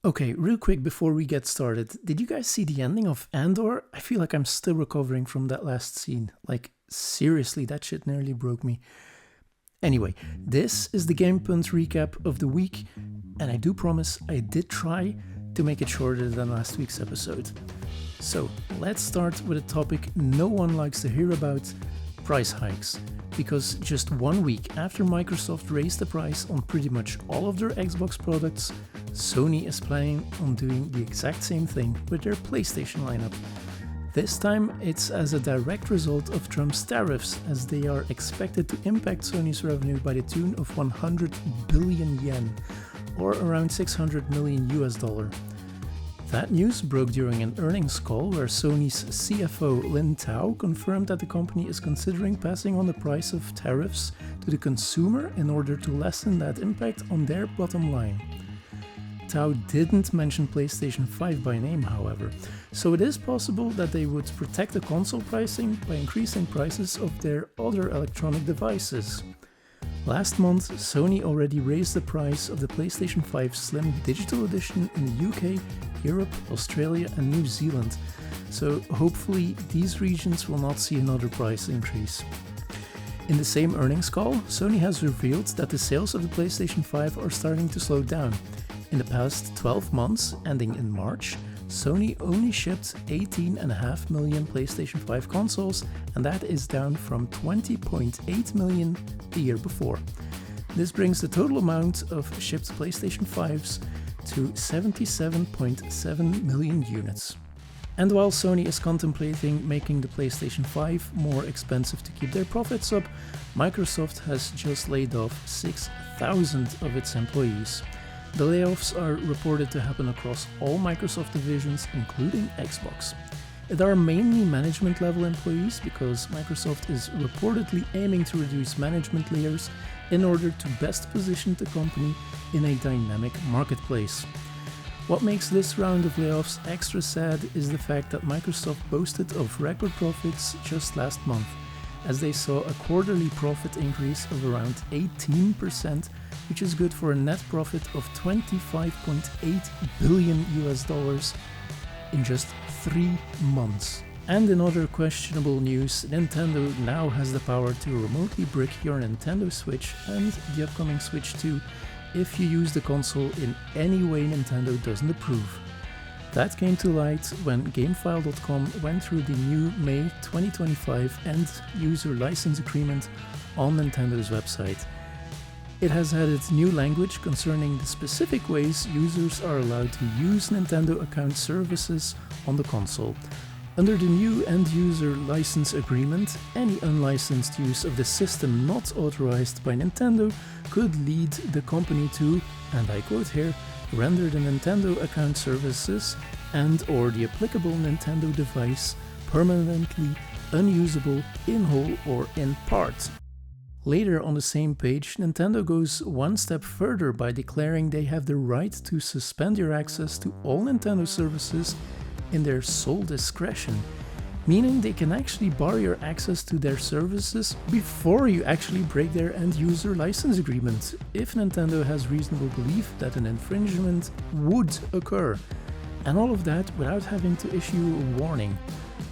Okay, real quick before we get started, did you guys see the ending of Andor? I feel like I'm still recovering from that last scene. Like, seriously, that shit nearly broke me. Anyway, this is the Gamepunt recap of the week, and I do promise I did try to make it shorter than last week's episode. So, let's start with a topic no one likes to hear about, price hikes. Because just 1 week after Microsoft raised the price on pretty much all of their Xbox products, Sony is planning on doing the exact same thing with their PlayStation lineup. This time it's as a direct result of Trump's tariffs, as they are expected to impact Sony's revenue by the tune of 100 billion yen, or around $600 million US. That news broke during an earnings call where Sony's CFO Lin Tao confirmed that the company is considering passing on the price of tariffs to the consumer in order to lessen that impact on their bottom line. Tao didn't mention PlayStation 5 by name, however, so it is possible that they would protect the console pricing by increasing prices of their other electronic devices. Last month, Sony already raised the price of the PlayStation 5 Slim Digital Edition in the UK, Europe, Australia and New Zealand, so hopefully these regions will not see another price increase. In the same earnings call, Sony has revealed that the sales of the PlayStation 5 are starting to slow down. In the past 12 months, ending in March, Sony only shipped 18.5 million PlayStation 5 consoles, and that is down from 20.8 million the year before. This brings the total amount of shipped PlayStation 5s to 77.7 million units. And while Sony is contemplating making the PlayStation 5 more expensive to keep their profits up, Microsoft has just laid off 6,000 of its employees. The layoffs are reported to happen across all Microsoft divisions, including Xbox. There are mainly management level employees because Microsoft is reportedly aiming to reduce management layers in order to best position the company in a dynamic marketplace. What makes this round of layoffs extra sad is the fact that Microsoft boasted of record profits just last month, as they saw a quarterly profit increase of around 18%, which is good for a net profit of $25.8 billion US in just 3 months. And in other questionable news, Nintendo now has the power to remotely brick your Nintendo Switch and the upcoming Switch 2 if you use the console in any way Nintendo doesn't approve. That came to light when GameFile.com went through the new May 2025 end user license agreement on Nintendo's website. It has added new language concerning the specific ways users are allowed to use Nintendo account services on the console. Under the new end-user license agreement, any unlicensed use of the system not authorized by Nintendo could lead the company to, and I quote here, render the Nintendo account services and/or the applicable Nintendo device permanently unusable in whole or in part. Later on the same page, Nintendo goes one step further by declaring they have the right to suspend your access to all Nintendo services in their sole discretion, meaning they can actually bar your access to their services before you actually break their end-user license agreement, if Nintendo has reasonable belief that an infringement would occur. And all of that without having to issue a warning.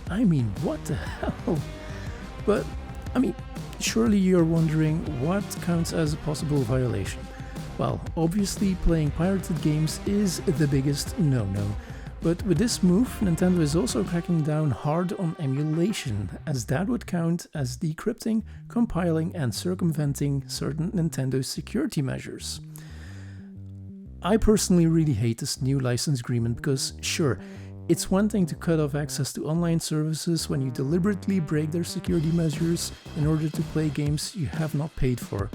I mean, what the hell? But, surely you're wondering what counts as a possible violation. Well, obviously playing pirated games is the biggest no-no. But with this move, Nintendo is also cracking down hard on emulation, as that would count as decrypting, compiling and circumventing certain Nintendo security measures. I personally really hate this new license agreement because, sure, it's one thing to cut off access to online services when you deliberately break their security measures in order to play games you have not paid for.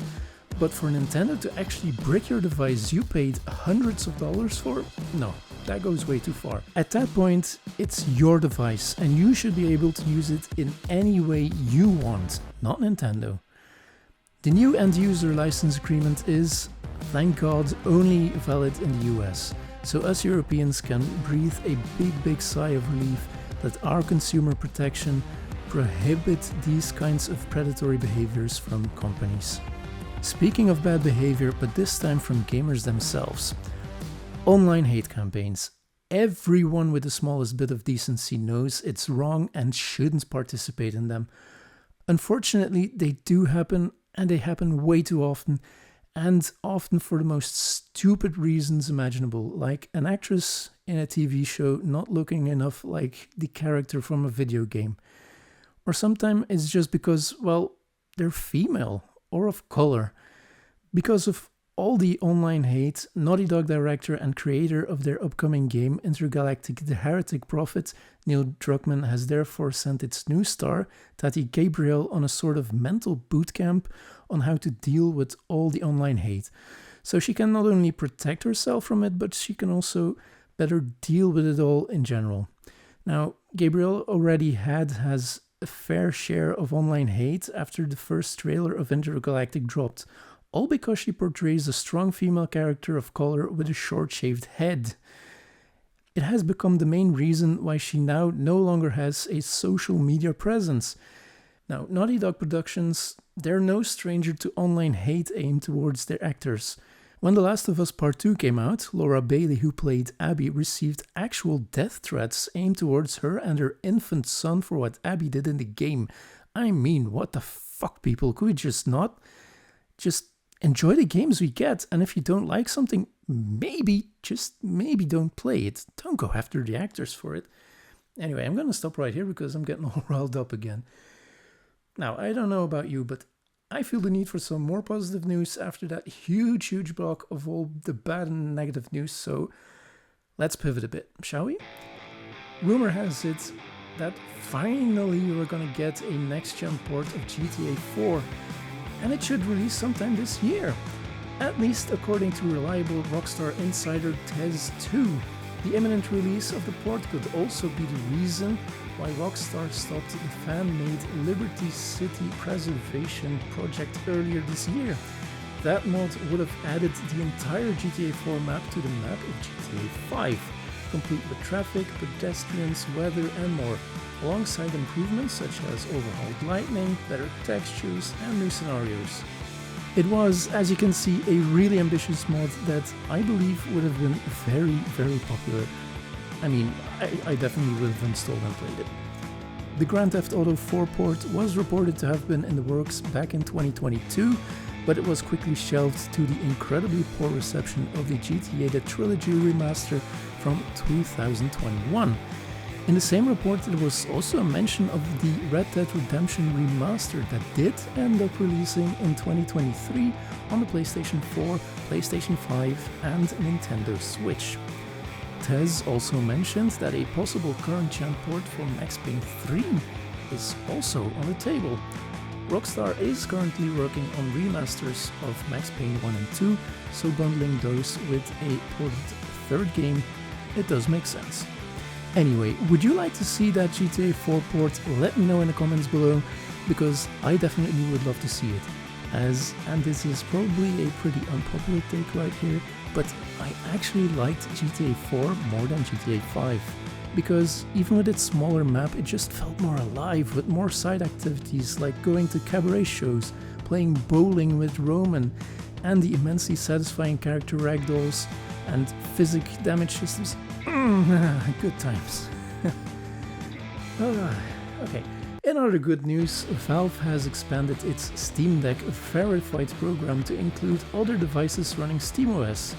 But for Nintendo to actually brick your device you paid hundreds of dollars for? No, that goes way too far. At that point, it's your device and you should be able to use it in any way you want, not Nintendo. The new end-user license agreement is, thank God, only valid in the US, so us Europeans can breathe a big sigh of relief that our consumer protection prohibits these kinds of predatory behaviors from companies. Speaking of bad behavior, but this time from gamers themselves. Online hate campaigns. Everyone with the smallest bit of decency knows it's wrong and shouldn't participate in them. Unfortunately, they do happen, and they happen way too often, and often for the most stupid reasons imaginable, like an actress in a TV show not looking enough like the character from a video game. Or sometimes it's just because, well, they're female or of color. Because of all the online hate, Naughty Dog director and creator of their upcoming game, Intergalactic The Heretic Prophet, Neil Druckmann, has therefore sent its new star, Tati Gabriel, on a sort of mental bootcamp on how to deal with all the online hate. So she can not only protect herself from it, but she can also better deal with it all in general. Now, Gabriel already has a fair share of online hate after the first trailer of Intergalactic dropped, all because she portrays a strong female character of color with a short-shaved head. It has become the main reason why she now no longer has a social media presence. Now, Naughty Dog Productions, they're no stranger to online hate aimed towards their actors. When The Last of Us Part 2 came out, Laura Bailey, who played Abby, received actual death threats aimed towards her and her infant son for what Abby did in the game. I mean, what the fuck, people? Could we just not? Just enjoy the games we get, and if you don't like something, maybe, just maybe don't play it. Don't go after the actors for it. Anyway, I'm gonna stop right here because I'm getting all riled up again. Now, I don't know about you, but I feel the need for some more positive news after that huge block of all the bad and negative news, so let's pivot a bit, shall we? Rumor has it that finally we're gonna get a next-gen port of GTA 4, and it should release sometime this year, at least according to reliable Rockstar insider Tez2. The imminent release of the port could also be the reason why Rockstar stopped the fan-made Liberty City Preservation project earlier this year. That mod would have added the entire GTA 4 map to the map of GTA 5, complete with traffic, pedestrians, weather and more, alongside improvements such as overhauled lighting, better textures and new scenarios. It was, as you can see, a really ambitious mod that I believe would have been very popular. I mean, I definitely would have installed and played it. The Grand Theft Auto 4 port was reported to have been in the works back in 2022, but it was quickly shelved to the incredibly poor reception of the GTA The Trilogy remaster from 2021. In the same report, there was also a mention of the Red Dead Redemption remaster that did end up releasing in 2023 on the PlayStation 4, PlayStation 5 and Nintendo Switch. Tez also mentioned that a possible current-gen port for Max Payne 3 is also on the table. Rockstar is currently working on remasters of Max Payne 1 and 2, so bundling those with a ported third game, it does make sense. Anyway, would you like to see that GTA 4 port? Let me know in the comments below, because I definitely would love to see it. And this is probably a pretty unpopular take right here, but I actually liked GTA 4 more than GTA 5. Because even with its smaller map, it just felt more alive with more side activities like going to cabaret shows, playing bowling with Roman, and the immensely satisfying character ragdolls and physic damage systems. Good times. Okay. In other good news, Valve has expanded its Steam Deck Verified program to include other devices running SteamOS.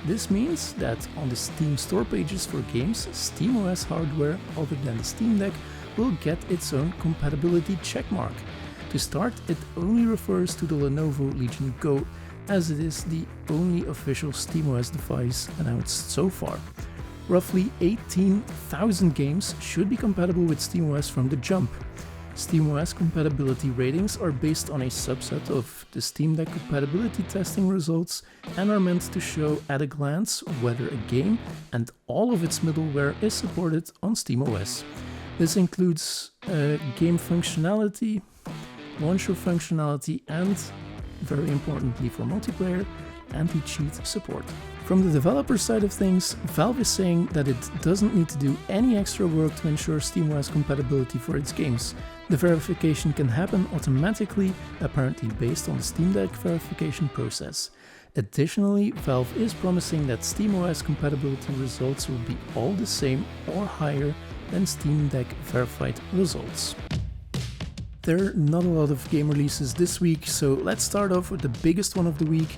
This means that on the Steam store pages for games, SteamOS hardware other than the Steam Deck will get its own compatibility checkmark. To start, it only refers to the Lenovo Legion Go, as it is the only official SteamOS device announced so far. Roughly 18,000 games should be compatible with SteamOS from the jump. SteamOS compatibility ratings are based on a subset of the Steam Deck compatibility testing results and are meant to show at a glance whether a game and all of its middleware is supported on SteamOS. This includes game functionality, launcher functionality, and, very importantly for multiplayer, anti-cheat support. From the developer side of things, Valve is saying that it doesn't need to do any extra work to ensure SteamOS compatibility for its games. The verification can happen automatically, apparently based on the Steam Deck verification process. Additionally, Valve is promising that SteamOS compatibility results will be all the same or higher than Steam Deck verified results. There are not a lot of game releases this week, so let's start off with the biggest one of the week,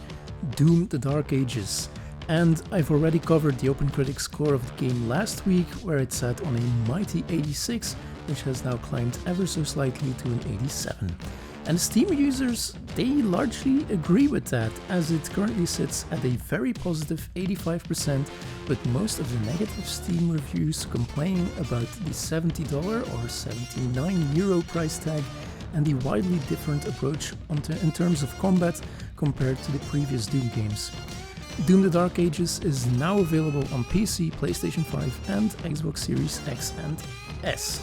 Doom: The Dark Ages. And I've already covered the OpenCritic score of the game last week, where it sat on a mighty 86, which has now climbed ever so slightly to an 87. And Steam users, they largely agree with that, as it currently sits at a very positive 85%, with most of the negative Steam reviews complaining about the $70 or €79 price tag and the widely different approach in terms of combat compared to the previous Doom games. Doom: The Dark Ages is now available on PC, PlayStation 5 and Xbox Series X and S.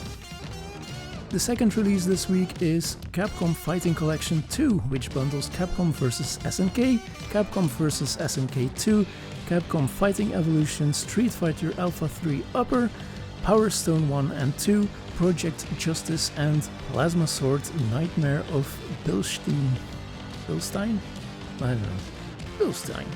The second release this week is Capcom Fighting Collection 2, which bundles Capcom vs SNK, Capcom vs SNK 2, Capcom Fighting Evolution, Street Fighter Alpha 3 Upper, Power Stone 1 and 2, Project Justice and Plasma Sword Nightmare of Bilstein? I don't know. Bilstein.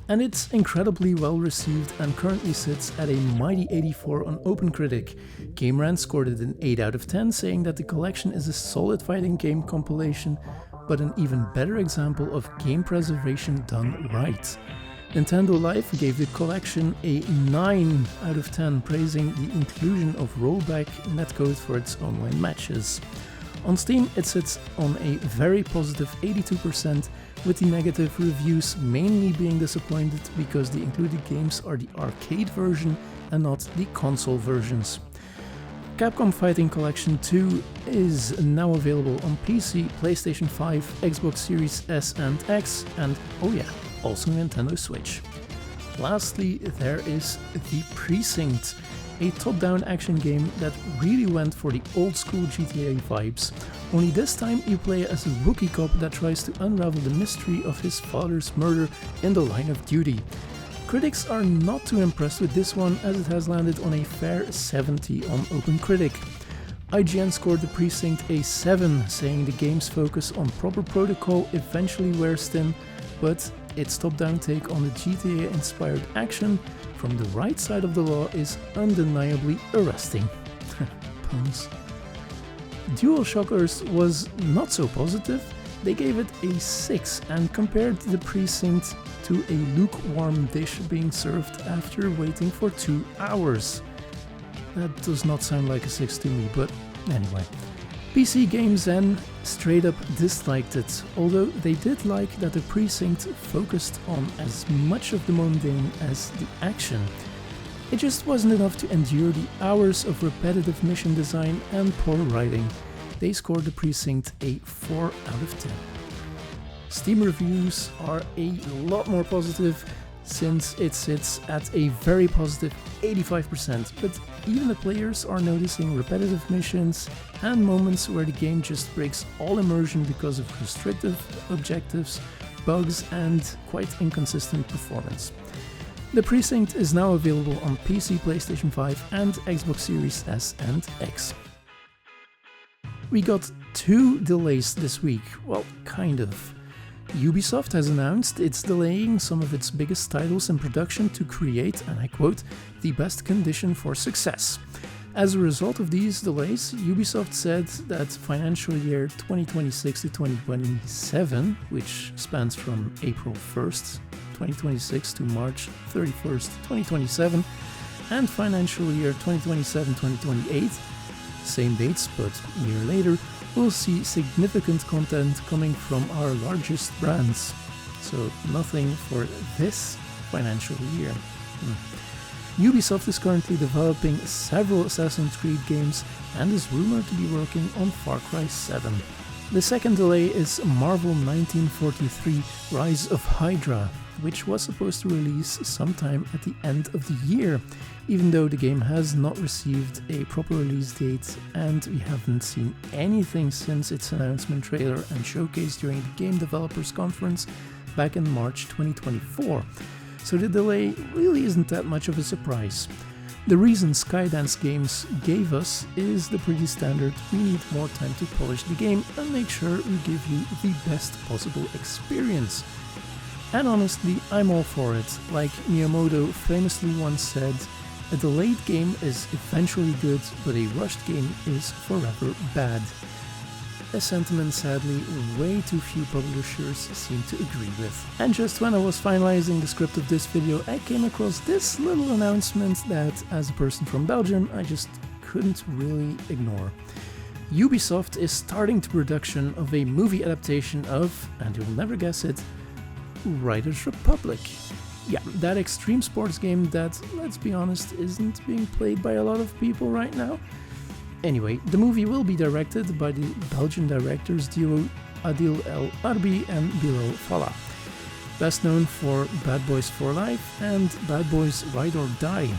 And it's incredibly well received and currently sits at a mighty 84 on OpenCritic. GameRant scored it an 8 out of 10, saying that the collection is a solid fighting game compilation, but an even better example of game preservation done right. Nintendo Life gave the collection a 9 out of 10, praising the inclusion of rollback netcode for its online matches. On Steam, it sits on a very positive 82%, with the negative reviews mainly being disappointed because the included games are the arcade version and not the console versions. Capcom Fighting Collection 2 is now available on PC, PlayStation 5, Xbox Series S and X, and oh yeah, also Nintendo Switch. Lastly, there is the Precinct, a top-down action game that really went for the old-school GTA vibes. Only this time you play as a rookie cop that tries to unravel the mystery of his father's murder in the line of duty. Critics are not too impressed with this one, as it has landed on a fair 70 on OpenCritic. IGN scored the Precinct a 7, saying the game's focus on proper protocol eventually wears thin, but its top-down take on the GTA-inspired action from the right side of the law is undeniably arresting. Puns. DualShockers was not so positive. They gave it a 6 and compared the Precinct to a lukewarm dish being served after waiting for 2 hours. That does not sound like a 6 to me, but anyway. PC Game Zen straight up disliked it, although they did like that the Precinct focused on as much of the mundane as the action. It just wasn't enough to endure the hours of repetitive mission design and poor writing. They scored the Precinct a 4 out of 10. Steam reviews are a lot more positive, since it sits at a very positive 85%, but even the players are noticing repetitive missions and moments where the game just breaks all immersion because of restrictive objectives, bugs and quite inconsistent performance. The Precinct is now available on PC, PlayStation 5 and Xbox Series S and X. We got 2 delays this week, well, kind of. Ubisoft has announced it's delaying some of its biggest titles in production to create, and I quote, the best condition for success. As a result of these delays, Ubisoft said that financial year 2026 to 2027, which spans from April 1st, 2026 to March 31st, 2027, and financial year 2027-2028, same dates but a year later, we'll see significant content coming from our largest brands. So nothing for this financial year. Ubisoft is currently developing several Assassin's Creed games and is rumored to be working on Far Cry 7. The second delay is Marvel 1943 Rise of Hydra, which was supposed to release sometime at the end of the year, even though the game has not received a proper release date and we haven't seen anything since its announcement trailer and showcase during the Game Developers Conference back in March 2024. So the delay really isn't that much of a surprise. The reason Skydance Games gave us is the pretty standard: we need more time to polish the game and make sure we give you the best possible experience. And honestly, I'm all for it. Like Miyamoto famously once said, a delayed game is eventually good, but a rushed game is forever bad. A sentiment sadly way too few publishers seem to agree with. And just when I was finalizing the script of this video, I came across this little announcement that, as a person from Belgium, I just couldn't really ignore. Ubisoft is starting the production of a movie adaptation of, and you'll never guess it, Riders Republic. Yeah, that extreme sports game that, let's be honest, isn't being played by a lot of people right now. Anyway, the movie will be directed by the Belgian directors duo Adil El Arbi and Bilal Fallah, best known for Bad Boys for Life and Bad Boys Ride or Die.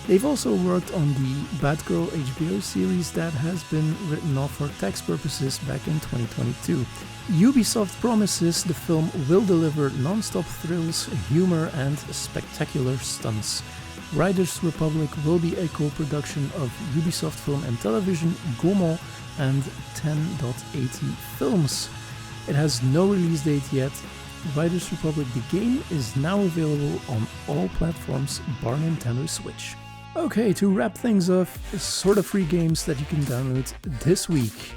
They've also worked on the Batgirl HBO series that has been written off for tax purposes back in 2022. Ubisoft promises the film will deliver non-stop thrills, humor and spectacular stunts. Riders Republic will be a co-production of Ubisoft Film and Television, Gaumont and 10.80 Films. It has no release date yet. Riders Republic the game is now available on all platforms bar Nintendo Switch. Okay, to wrap things up, sort of free games that you can download this week.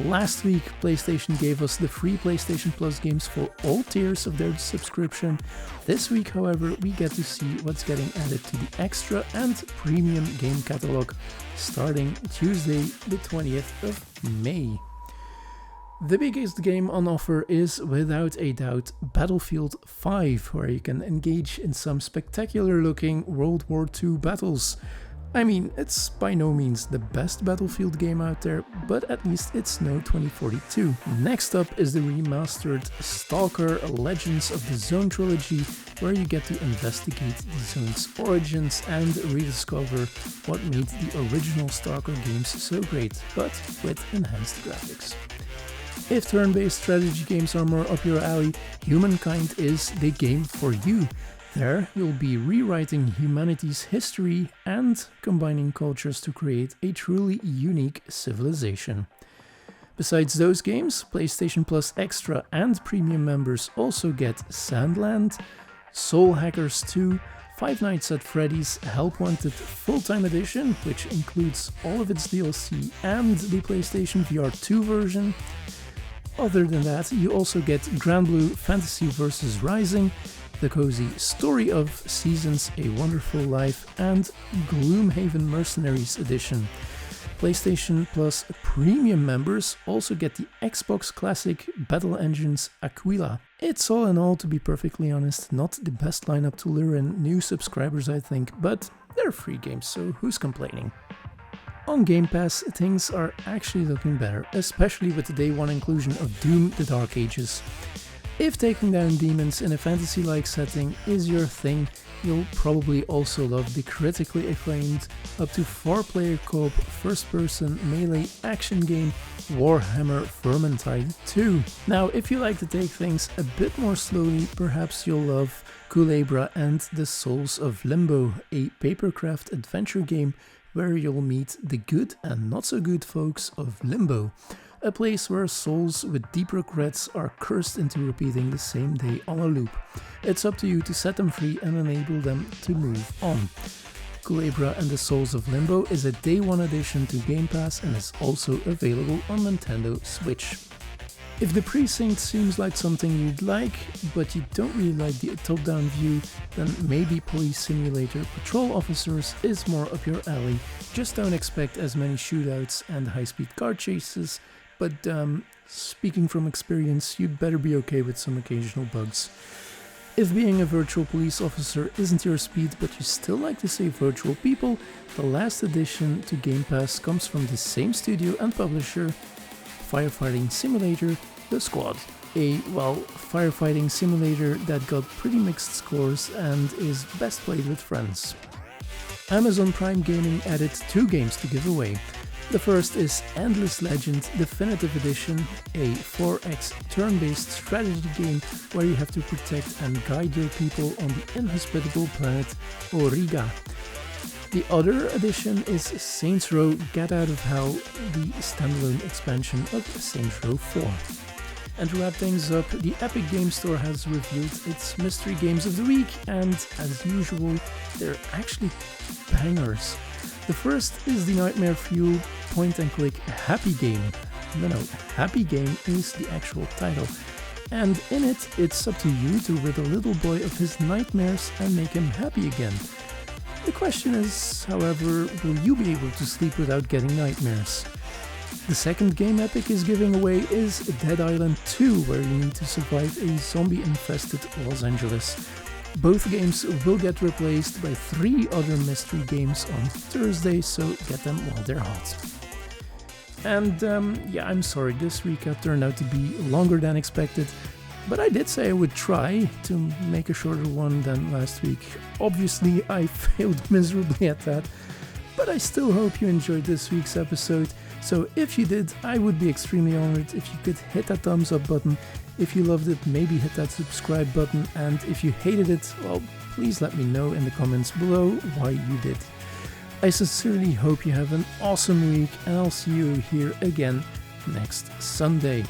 Last week, PlayStation gave us the free PlayStation Plus games for all tiers of their subscription. This week, however, we get to see what's getting added to the extra and premium game catalog starting Tuesday, the 20th of May. The biggest game on offer is, without a doubt, Battlefield 5, where you can engage in some spectacular looking World War II battles. I mean, it's by no means the best Battlefield game out there, but at least it's no 2042. Next up is the remastered Stalker Legends of the Zone trilogy, where you get to investigate the zone's origins and rediscover what made the original Stalker games so great, but with enhanced graphics. If turn-based strategy games are more up your alley, Humankind is the game for you. There, you'll be rewriting humanity's history and combining cultures to create a truly unique civilization. Besides those games, PlayStation Plus Extra and Premium members also get Sandland, Soul Hackers 2, Five Nights at Freddy's Help Wanted Full-Time Edition, which includes all of its DLC and the PlayStation VR 2 version. Other than that, you also get Granblue Fantasy vs. Rising, The Cozy Story of Seasons, A Wonderful Life, and Gloomhaven Mercenaries Edition. PlayStation Plus Premium members also get the Xbox Classic Battle Engines Aquila. It's all in all, to be perfectly honest, not the best lineup to lure in new subscribers, I think, but they're free games, so who's complaining? On Game Pass, things are actually looking better, especially with the day one inclusion of Doom: The Dark Ages. If taking down demons in a fantasy-like setting is your thing, you'll probably also love the critically acclaimed up to 4-player co-op first-person melee action game Warhammer Vermintide 2. Now, if you like to take things a bit more slowly, perhaps you'll love Culebra and the Souls of Limbo, a papercraft adventure game where you'll meet the good and not so good folks of Limbo, a place where souls with deep regrets are cursed into repeating the same day on a loop. It's up to you to set them free and enable them to move on. Culebra and the Souls of Limbo is a day one addition to Game Pass and is also available on Nintendo Switch. If the Precinct seems like something you'd like, but you don't really like the top-down view, then maybe Police Simulator Patrol Officers is more up your alley. Just don't expect as many shootouts and high-speed car chases, but speaking from experience, you'd better be okay with some occasional bugs. If being a virtual police officer isn't your speed, but you still like to save virtual people, the last addition to Game Pass comes from the same studio and publisher, Firefighting Simulator: The Squad. A, firefighting simulator that got pretty mixed scores and is best played with friends. Amazon Prime Gaming added 2 games to give away. The first is Endless Legend Definitive Edition, a 4X turn-based strategy game where you have to protect and guide your people on the inhospitable planet Auriga. The other edition is Saints Row Get Out of Hell, the standalone expansion of Saints Row 4. And to wrap things up, the Epic Game Store has revealed its Mystery Games of the Week, and as usual, they're actually bangers. The first is the Nightmare Fuel point-and-click Happy Game. No, Happy Game is the actual title. And in it, it's up to you to rid a little boy of his nightmares and make him happy again. The question is, however, will you be able to sleep without getting nightmares? The second game Epic is giving away is Dead Island 2, where you need to survive a zombie-infested Los Angeles. Both games will get replaced by 3 other mystery games on Thursday, so get them while they're hot. And yeah, I'm sorry, this recap turned out to be longer than expected, but I did say I would try to make a shorter one than last week. Obviously, I failed miserably at that, but I still hope you enjoyed this week's episode. So if you did, I would be extremely honored if you could hit that thumbs up button. If you loved it, maybe hit that subscribe button, and if you hated it, well, please let me know in the comments below why you did. I sincerely hope you have an awesome week, and I'll see you here again next Sunday.